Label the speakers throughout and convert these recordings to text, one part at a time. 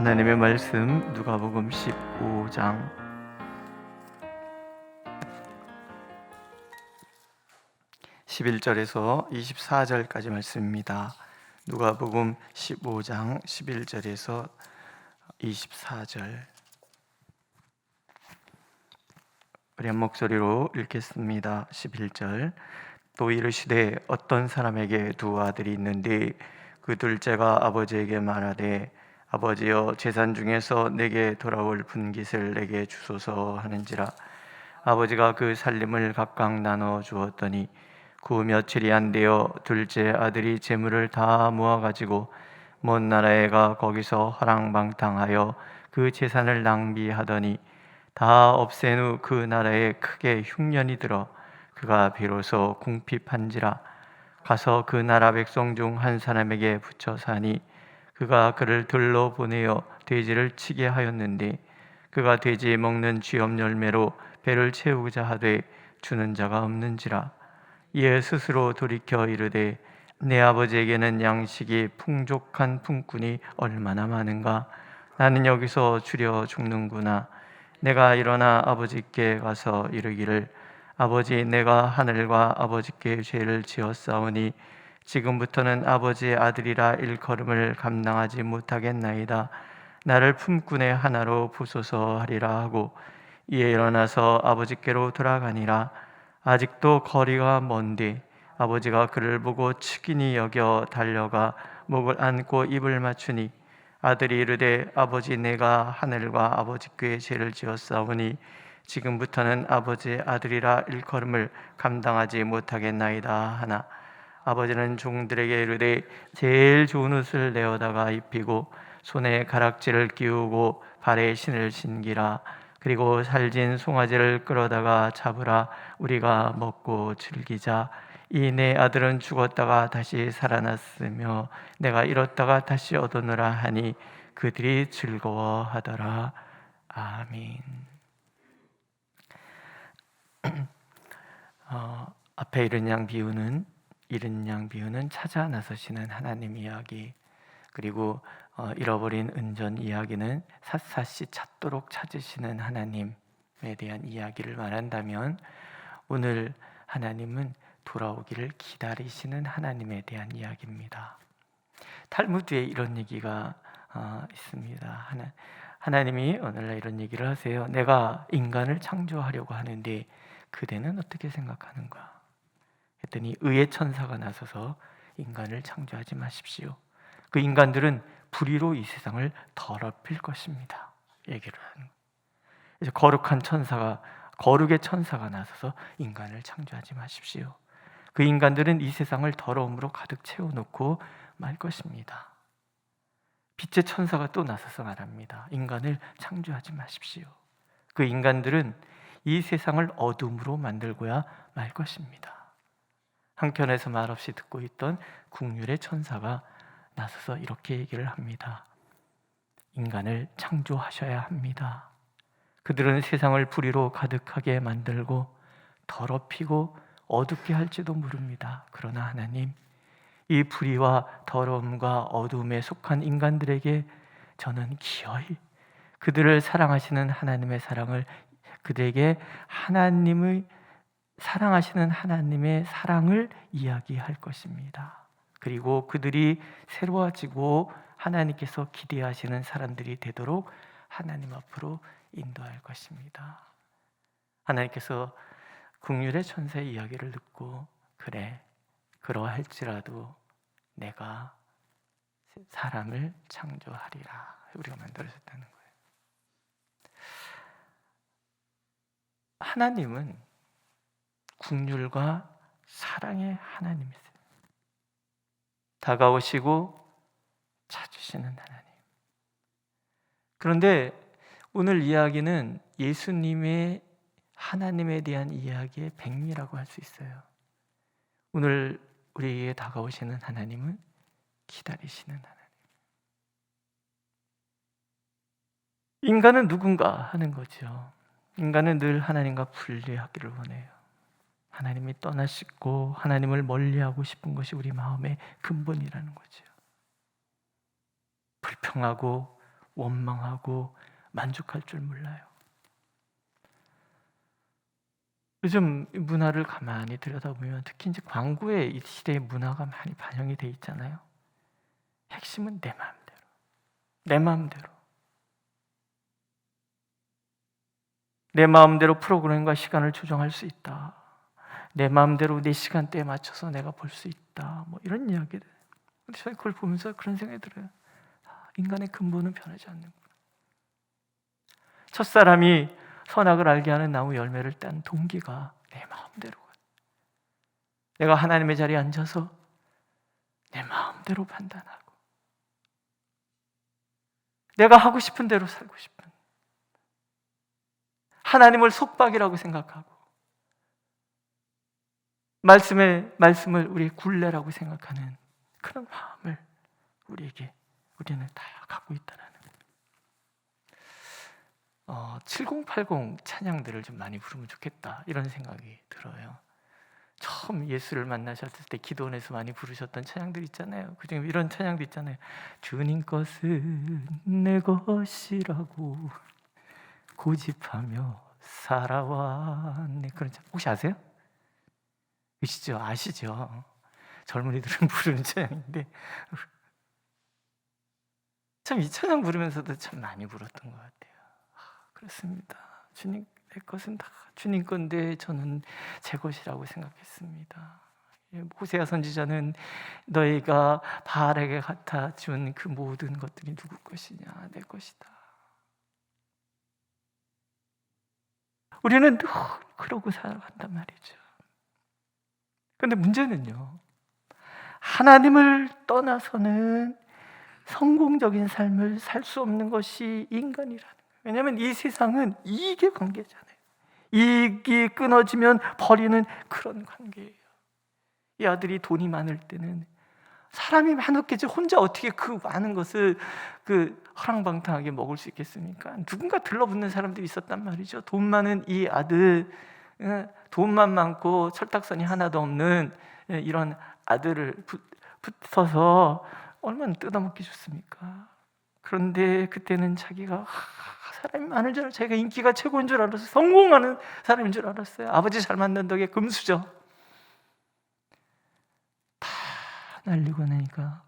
Speaker 1: 하나님의 말씀 누가복음 15장 11절에서 24절까지 말씀입니다. 누가복음 15장 11절에서 24절. 우리 한 목소리로 읽겠습니다. 11절. 또 이르시되 어떤 사람에게 두 아들이 있는데 그 둘째가 아버지에게 말하되 아버지여 재산 중에서 내게 돌아올 분깃을 내게 주소서 하는지라. 아버지가 그 살림을 각각 나눠 주었더니 그 며칠이 안 되어 둘째 아들이 재물을 다 모아가지고 먼 나라에 가 거기서 허랑방탕하여 그 재산을 낭비하더니 다 없앤 후 그 나라에 크게 흉년이 들어 그가 비로소 궁핍한지라. 가서 그 나라 백성 중 한 사람에게 붙여 사니 그가 그를 들러 보내어 돼지를 치게 하였는데 그가 돼지 먹는 쥐업 열매로 배를 채우고자 하되 주는 자가 없는지라. 이에 스스로 돌이켜 이르되 내 아버지에게는 양식이 풍족한 품꾼이 얼마나 많은가. 나는 여기서 주려 죽는구나. 내가 일어나 아버지께 가서 이르기를 아버지, 내가 하늘과 아버지께 죄를 지었사오니 지금부터는 아버지의 아들이라 일컬음을 감당하지 못하겠나이다. 나를 품꾼의 하나로 부소서 하리라 하고 이에 일어나서 아버지께로 돌아가니라. 아직도 거리가 먼데 아버지가 그를 보고 측은히 여겨 달려가 목을 안고 입을 맞추니 아들이 이르되 아버지, 내가 하늘과 아버지께 죄를 지었사오니 지금부터는 아버지의 아들이라 일컬음을 감당하지 못하겠나이다 하나 아버지는 종들에게 이르되 제일 좋은 옷을 내어다가 입히고 손에 가락지를 끼우고 발에 신을 신기라. 그리고 살진 송아지를 끌어다가 잡으라. 우리가 먹고 즐기자. 이 내 아들은 죽었다가 다시 살아났으며 내가 잃었다가 다시 얻었노라 하니 그들이 즐거워하더라. 아멘. 앞에 잃은 양 비유는 찾아 나서시는 하나님 이야기, 그리고 잃어버린 은전 이야기는 샅샅이 찾도록 찾으시는 하나님에 대한 이야기를 말한다면, 오늘 하나님은 돌아오기를 기다리시는 하나님에 대한 이야기입니다. 탈무드에 이런 얘기가 있습니다. 하나님이 오늘날 이런 얘기를 하세요. 내가 인간을 창조하려고 하는데 그대는 어떻게 생각하는가? 했더니 의의 천사가 나서서 인간을 창조하지 마십시오. 그 인간들은 불의로 이 세상을 더럽힐 것입니다. 얘기를 하는 거예요. 그래서 거룩의 천사가 나서서 인간을 창조하지 마십시오. 그 인간들은 이 세상을 더러움으로 가득 채워놓고 말 것입니다. 빛의 천사가 또 나서서 말합니다. 인간을 창조하지 마십시오. 그 인간들은 이 세상을 어둠으로 만들고야 말 것입니다. 한켠에서 말없이 듣고 있던 국률의 천사가 나서서 이렇게 얘기를 합니다. 인간을 창조하셔야 합니다. 그들은 세상을 불의로 가득하게 만들고 더럽히고 어둡게 할지도 모릅니다. 그러나 하나님, 이 불의와 더러움과 어둠에 속한 인간들에게 저는 기어이 그들을 사랑하시는 하나님의 사랑을, 그들에게 하나님의 사랑하시는 하나님의 사랑을 이야기할 것입니다. 그리고 그들이 새로워지고 하나님께서 기대하시는 사람들이 되도록 하나님 앞으로 인도할 것입니다. 하나님께서 국률의 천사의 이야기를 듣고 그래, 그러할지라도 내가 사람을 창조하리라, 우리가 만들어졌다는 거예요. 하나님은 국률과 사랑의 하나님이세요. 다가오시고 찾으시는 하나님. 그런데 오늘 이야기는 예수님의 하나님에 대한 이야기의 백미라고 할 수 있어요. 오늘 우리에게 다가오시는 하나님은 기다리시는 하나님. 인간은 누군가 하는 거죠. 인간은 늘 하나님과 분리하기를 원해요. 하나님이 떠나시고 하나님을 멀리하고 싶은 것이 우리 마음의 근본이라는 거죠. 불평하고 원망하고 만족할 줄 몰라요. 요즘 문화를 가만히 들여다보면 특히 이제 광고에 이 시대의 문화가 많이 반영이 돼 있잖아요. 핵심은 내 마음대로, 내 마음대로, 내 마음대로 프로그램과 시간을 조정할 수 있다. 내 마음대로 내 시간대에 맞춰서 내가 볼 수 있다. 뭐 이런 이야기들. 근데 저는 그걸 보면서 그런 생각이 들어요. 인간의 근본은 변하지 않는구나. 첫사람이 선악을 알게 하는 나무 열매를 딴 동기가 내 마음대로, 내가 하나님의 자리에 앉아서 내 마음대로 판단하고 내가 하고 싶은 대로 살고 싶은, 하나님을 속박이라고 생각하고 말씀을 우리의 굴레라고 생각하는 그런 마음을 우리는 다 갖고 있다라는 거예요. 7080 찬양들을 좀 많이 부르면 좋겠다 이런 생각이 들어요. 처음 예수를 만나셨을 때 기도원에서 많이 부르셨던 찬양들 있잖아요. 그중에 이런 찬양도 있잖아요. 주님 것은 내 것이라고 고집하며 살아왔네. 그런 찬양 혹시 아세요? 아시죠? 젊은이들은 부르는 찬양인데 참 이 찬양 부르면서도 참 많이 불렀던 것 같아요. 그렇습니다. 주님 내 것은 다 주님 건데 저는 제 것이라고 생각했습니다. 호세아 선지자는 너희가 바알에게 갖다 준 그 모든 것들이 누구 것이냐? 내 것이다. 우리는 늘 그러고 살아간단 말이죠. 그런데 문제는요, 하나님을 떠나서는 성공적인 삶을 살 수 없는 것이 인간이라는 거예요. 왜냐하면 이 세상은 이익의 관계잖아요. 이익이 끊어지면 버리는 그런 관계예요. 이 아들이 돈이 많을 때는 사람이 많았겠지 혼자 어떻게 그 많은 것을 허랑방탕하게 먹을 수 있겠습니까? 누군가 들러붙는 사람들이 있었단 말이죠. 돈 많은 이 아들, 돈만 많고 철딱선이 하나도 없는 이런 아들을 붙어서 얼마나 뜯어먹기 좋습니까? 그런데 그때는 자기가 사람이 많을 줄 알았어요. 자기가 인기가 최고인 줄 알았어요. 성공하는 사람인 줄 알았어요. 아버지 잘 만난 덕에 금수저 다 날리고 나니까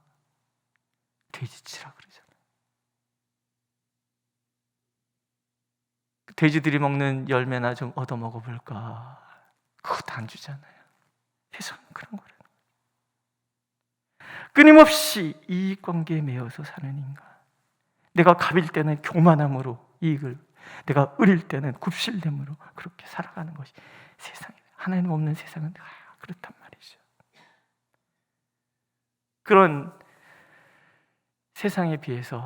Speaker 1: 돼지치라 그러잖아요. 돼지들이 먹는 열매나 좀 얻어 먹어볼까? 그것도 안 주잖아요. 세상은 그런 거라는 거예요. 끊임없이 이익관계에 매여서 사는 인간. 내가 갑일 때는 교만함으로 이익을, 내가 을일 때는 굽실됨으로 그렇게 살아가는 것이 세상이에요. 하나님 없는 세상은 그렇단 말이죠. 그런 세상에 비해서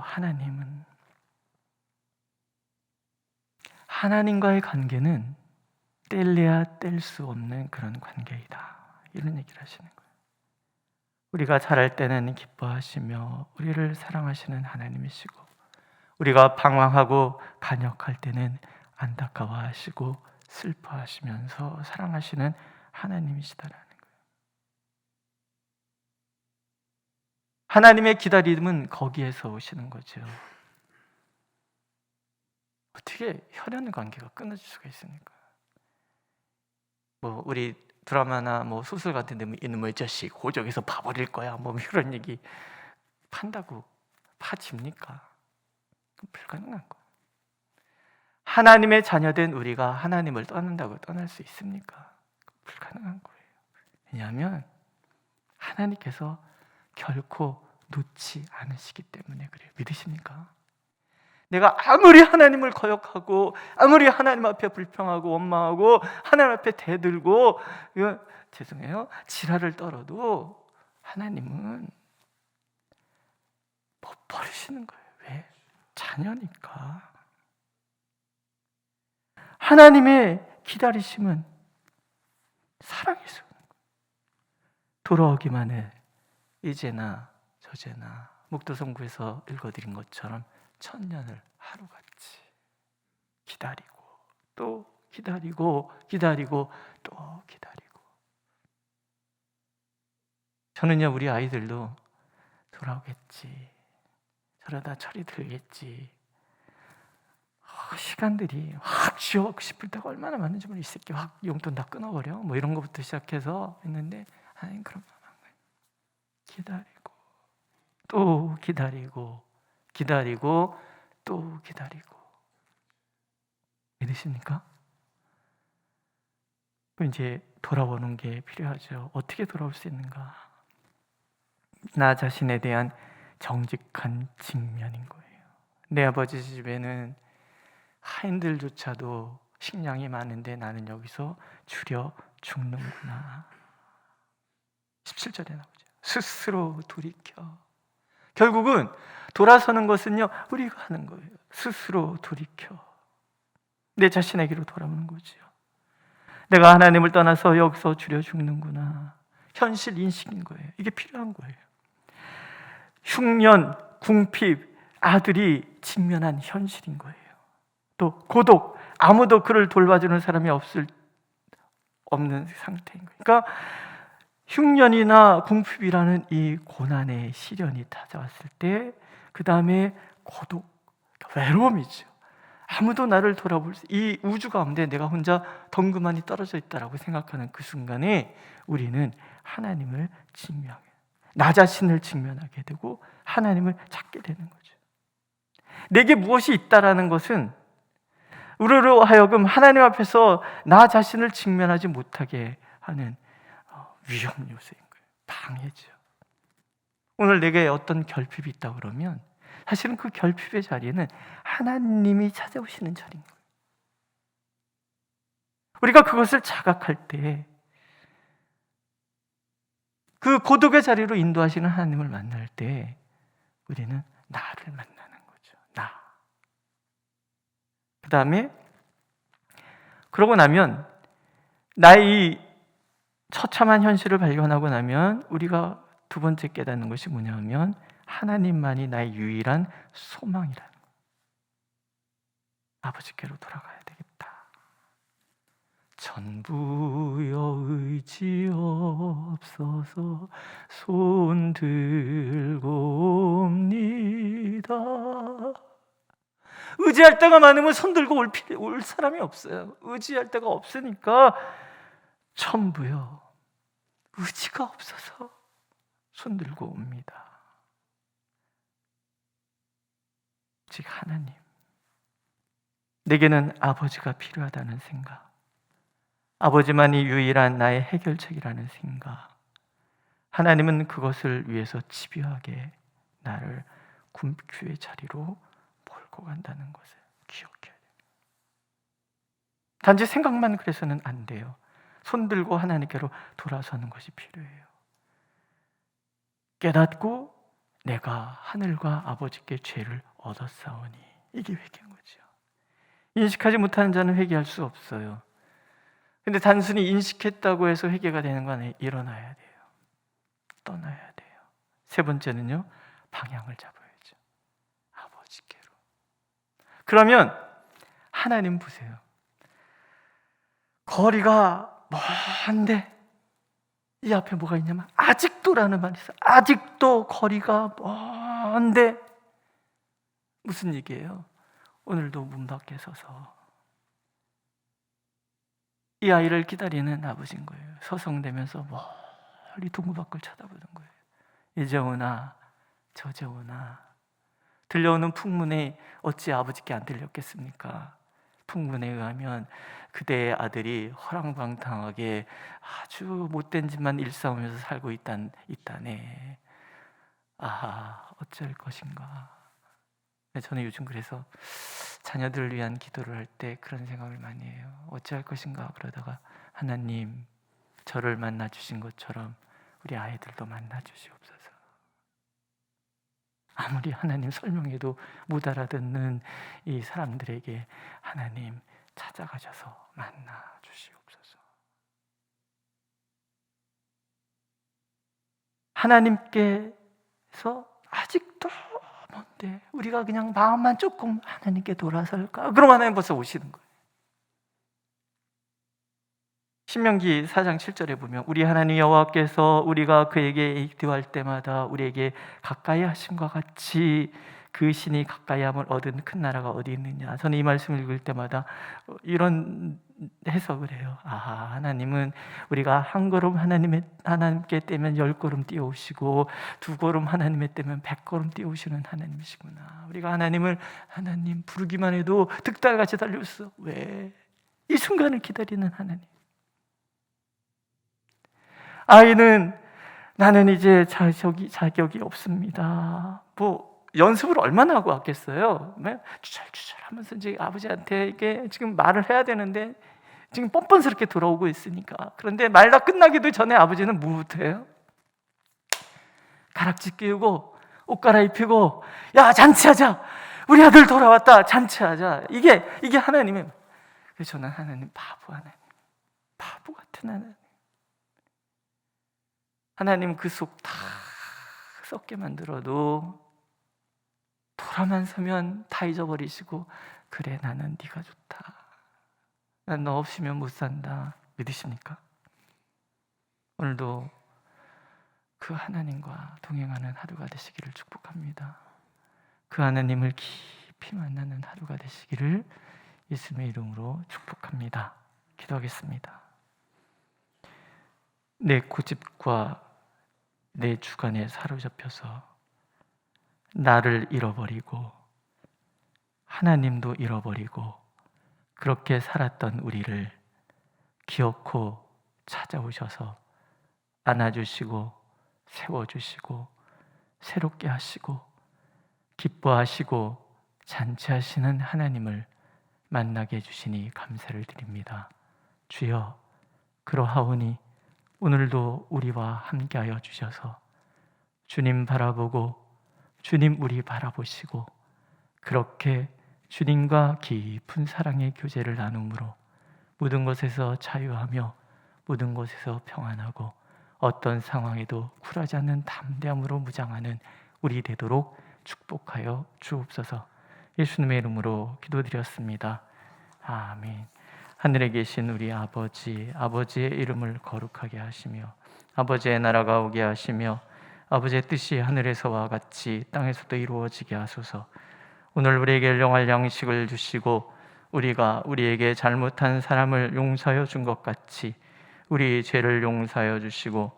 Speaker 1: 하나님과의 관계는 뗄래야 뗄 수 없는 그런 관계이다. 이런 얘기를 하시는 거예요. 우리가 잘할 때는 기뻐하시며 우리를 사랑하시는 하나님이시고, 우리가 방황하고 간역할 때는 안타까워하시고 슬퍼하시면서 사랑하시는 하나님이시다라는 거예요. 하나님의 기다림은 거기에서 오시는 거죠. 어떻게 혈연 관계가 끊어질 수가 있습니까? 우리 드라마나 소설 같은 데 이놈의 자식 호적에서 파버릴 거야 이런 얘기 판다고 파집니까? 불가능한 거예요. 하나님의 자녀된 우리가 하나님을 떠난다고 떠날 수 있습니까? 불가능한 거예요. 왜냐하면 하나님께서 결코 놓지 않으시기 때문에 그래요. 믿으십니까? 내가 아무리 하나님을 거역하고 아무리 하나님 앞에 불평하고 원망하고 하나님 앞에 대들고 지랄을 떨어도 하나님은 못 버리시는 거예요. 왜? 자녀니까. 하나님의 기다리심은 사랑에서 오는 거예요. 돌아오기만 해. 이제나 저제나 목도성구에서 읽어드린 것처럼 천년을 하루같이 기다리고 또 기다리고 또 기다리고. 저는요 우리 아이들도 돌아오겠지, 저러다 철이 들겠지. 시간들이 확 쥐어갖고 싶을 때가 얼마나 많은지 모르겠어. 이 새끼 확 용돈 다 끊어버려. 뭐 이런 것부터 시작해서 했는데 하나님 그런 마음 안 가요. 기다리고 또 기다리고 기다리고 또 기다리고. 믿으십니까? 그럼 이제 돌아오는 게 필요하죠. 어떻게 돌아올 수 있는가? 나 자신에 대한 정직한 직면인 거예요. 내 아버지 집에는 하인들조차도 식량이 많은데 나는 여기서 줄여 죽는구나. 17절에 나오죠. 스스로 돌이켜. 결국은 돌아서는 것은요, 우리가 하는 거예요. 스스로 돌이켜. 내 자신에게로 돌아오는 거죠. 내가 하나님을 떠나서 여기서 줄여 죽는구나. 현실 인식인 거예요. 이게 필요한 거예요. 흉년, 궁핍, 아들이 직면한 현실인 거예요. 또 고독, 아무도 그를 돌봐주는 사람이 없는 상태인 거예요. 그러니까 흉년이나 궁핍이라는 이 고난의 시련이 찾아왔을 때, 그 다음에 고독, 외로움이죠. 아무도 나를 돌아볼 이 우주 가운데 내가 혼자 덩그마니 떨어져 있다라고 생각하는 그 순간에 우리는 하나님을 직면하게, 나 자신을 직면하게 되고 하나님을 찾게 되는 거죠. 내게 무엇이 있다라는 것은 우리로 하여금 하나님 앞에서 나 자신을 직면하지 못하게 하는 위험 요소인 거예요. 방해죠. 오늘 내게 어떤 결핍이 있다 그러면 사실은 그 결핍의 자리에는 하나님이 찾아오시는 자리인 거예요. 우리가 그것을 자각할 때 그 고독의 자리로 인도하시는 하나님을 만날 때 우리는 나를 만나는 거죠. 나. 그 다음에 그러고 나면 나의 이 처참한 현실을 발견하고 나면 우리가 두 번째 깨닫는 것이 뭐냐면 하나님만이 나의 유일한 소망이라는 거예요. 아버지께로 돌아가야 되겠다. 전부여 의지 없어서 손 들고 옵니다. 의지할 때가 많으면 손 들고 올 사람이 없어요. 의지할 데가 없으니까 전부요 의지가 없어서 손 들고 옵니다. 즉 하나님, 내게는 아버지가 필요하다는 생각, 아버지만이 유일한 나의 해결책이라는 생각, 하나님은 그것을 위해서 집요하게 나를 굶주의 자리로 몰고 간다는 것을 기억해야 돼요. 단지 생각만 그래서는 안 돼요. 손 들고 하나님께로 돌아서는 것이 필요해요. 깨닫고 내가 하늘과 아버지께 죄를 얻었사오니, 이게 회개인 거죠. 인식하지 못하는 자는 회개할 수 없어요. 근데 단순히 인식했다고 해서 회개가 되는 건 아니에요. 일어나야 돼요. 떠나야 돼요. 세 번째는요, 방향을 잡아야죠. 아버지께로. 그러면 하나님 보세요. 거리가 먼데 이 앞에 뭐가 있냐면 아직도라는 말이 있어요. 아직도 거리가 먼데 무슨 얘기예요? 오늘도 문 밖에 서서 이 아이를 기다리는 아버지인 거예요. 서성대면서 멀리 동구 밖을 쳐다보는 거예요. 이제 오나 저제 오나. 들려오는 풍문에 어찌 아버지께 안 들렸겠습니까? 풍문에 의하면 그대의 아들이 허랑방탕하게 아주 못된 짓만 일삼으면서 살고 있다네. 아하, 어쩔 것인가. 저는 요즘 그래서 자녀들을 위한 기도를 할 때 그런 생각을 많이 해요. 어찌할 것인가 그러다가 하나님, 저를 만나 주신 것처럼 우리 아이들도 만나 주시옵소서. 아무리 하나님 설명해도 못 알아듣는 이 사람들에게 하나님 찾아가셔서 만나 주시옵소서. 하나님께서 아직도 뭔데 우리가 그냥 마음만 조금 하나님께 돌아설까? 그럼 하나님 벌써 오시는 거예요. 신명기 4장 7절에 보면 우리 하나님 여호와께서 우리가 그에게 기도할 때마다 우리에게 가까이 하심과 같이 그 신이 가까이 함을 얻은 큰 나라가 어디 있느냐. 저는 이 말씀을 읽을 때마다 이런 해석을 해요. 하나님은 우리가 한 걸음 하나님께 떼면 10걸음 띄워오시고, 2걸음 하나님께 떼면 100걸음 띄워오시는 하나님이시구나. 우리가 하나님 부르기만 해도 득달같이 달려왔어. 왜? 이 순간을 기다리는 하나님. 아이는 나는 이제 자격이 없습니다. 연습을 얼마나 하고 왔겠어요? 주절주절 하면서 이제 아버지한테 이게 지금 말을 해야 되는데 지금 뻔뻔스럽게 돌아오고 있으니까. 그런데 말 다 끝나기도 전에 아버지는 무엇해요? 가락지 끼우고 옷 갈아입히고, 야, 잔치하자. 우리 아들 돌아왔다. 잔치하자. 이게 하나님의. 그래서 저는 하나님 바보 같은 하나님. 하나님 그 속 다 썩게 만들어도 돌아만 서면 다 잊어버리시고, 그래, 나는 네가 좋다. 난 너 없이면 못 산다. 믿으십니까? 오늘도 그 하나님과 동행하는 하루가 되시기를 축복합니다. 그 하나님을 깊이 만나는 하루가 되시기를 예수님의 이름으로 축복합니다. 기도하겠습니다. 내 고집과 내 주관에 사로잡혀서 나를 잃어버리고 하나님도 잃어버리고 그렇게 살았던 우리를 기어코 찾아오셔서 안아주시고 세워주시고 새롭게 하시고 기뻐하시고 잔치하시는 하나님을 만나게 해주시니 감사를 드립니다. 주여, 그러하오니 오늘도 우리와 함께하여 주셔서 주님 바라보고 주님 우리 바라보시고 그렇게 주님과 깊은 사랑의 교제를 나눔으로 모든 것에서 자유하며 모든 것에서 평안하고 어떤 상황에도 굴하지 않는 담대함으로 무장하는 우리 되도록 축복하여 주옵소서. 예수님의 이름으로 기도드렸습니다. 아멘. 하늘에 계신 우리 아버지의 이름을 거룩하게 하시며 아버지의 나라가 오게 하시며 아버지의 뜻이 하늘에서와 같이 땅에서도 이루어지게 하소서. 오늘 우리에게 일용할 양식을 주시고 우리가 우리에게 잘못한 사람을 용서하여 준 것 같이 우리 죄를 용서하여 주시고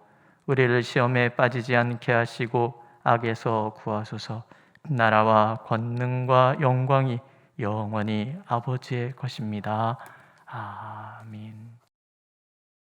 Speaker 1: 우리를 시험에 빠지지 않게 하시고 악에서 구하소서. 나라와 권능과 영광이 영원히 아버지의 것입니다. 아멘.